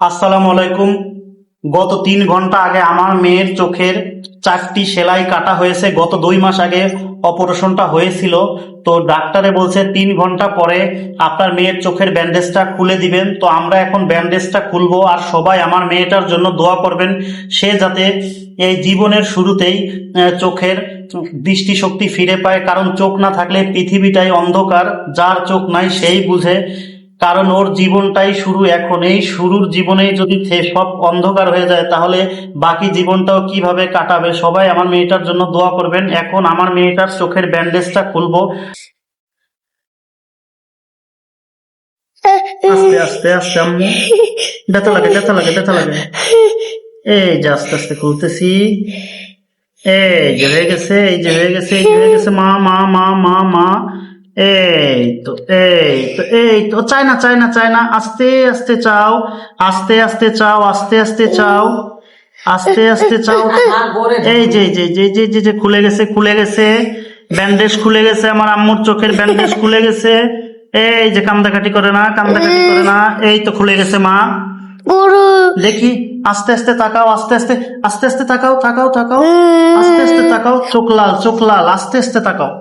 আসসালামু আলাইকুম। গত 3 ঘন্টা আগে আমার মেয়ের চোখের 4টি সেলাই কাটা হয়েছে। গত 2 মাস আগে অপারেশনটা হয়েছিল। তো ডাক্তারে বলছে 3 ঘন্টা পরে আপনার মেয়ের চোখের ব্যান্ডেজটা খুলে দিবেন। তো আমরা এখন ব্যান্ডেজটা খুলবো, আর সবাই আমার মেয়েটার জন্য দোয়া করবেন, সে যাতে এই জীবনের শুরুতেই চোখের দৃষ্টিশক্তি ফিরে পায়। কারণ চোখ না থাকলে পৃথিবীটাই অন্ধকার, যার চোখ নাই সেই বুঝে। কারণ ওর জীবনটাই শুরু, এখন এই শুরুর জীবনেই যদি সব অন্ধকার হয়ে যায়, তাহলে বাকি জীবনটাও কিভাবে কাটাবে। সবাই আমার মেয়েটার জন্য দোয়া করবেন। এখন আমার মেয়েটার চোখের ব্যান্ডেজটা খুলবো। আস্তে আস্তে আস্তে আম্মু, ব্যথা লাগে ব্যথা লাগে ব্যথা লাগে। এই যে আস্তে আস্তে খুলতেছি। এই যে হয়ে গেছে, এই যে হয়ে গেছে, এই যে হয়ে গেছে। মা মা মা মা মা। এই তো এই তো এই তো, চায় না চায় না চায় না। আস্তে আস্তে চাও, আস্তে আস্তে চাও, আস্তে আস্তে চাও, আস্তে আস্তে চাও। এই যে যে যে যে যে যে খুলে গেছে, খুলে গেছে। ব্যান্ডেজ খুলে গেছে, আমার আম্মুর চোখের ব্যান্ডেজ খুলে গেছে। এই যে কান্দাকাটি করে না, কান্দাকাটি করে না। এই তো খুলে গেছে মা। দেখি, আস্তে আস্তে তাকাও, আস্তে আস্তে আস্তে আস্তে তাকাও, তাকাও তাকাও, আস্তে আস্তে তাকাও। চোখ লাল, চোখ লাল। আস্তে আস্তে তাকাও,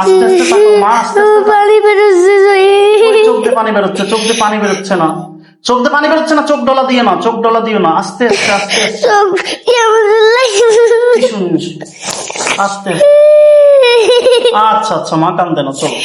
আস্তে আস্তে তাকাও মা, আস্তে আস্তে পানি বেরোচ্ছে। ওই চোখ দিয়ে পানি বেরোচ্ছে, চোখ দিয়ে পানি বেরোচ্ছে না, চোখ দিয়ে পানি বেরোচ্ছে না। চোখ ডলা দিও না, চোখ ডলা দিও না। আস্তে আস্তে আস্তে আস্তে। কি শুনিস? আস্তে। আচ্ছা আচ্ছা মা, কান্দে না, চলো।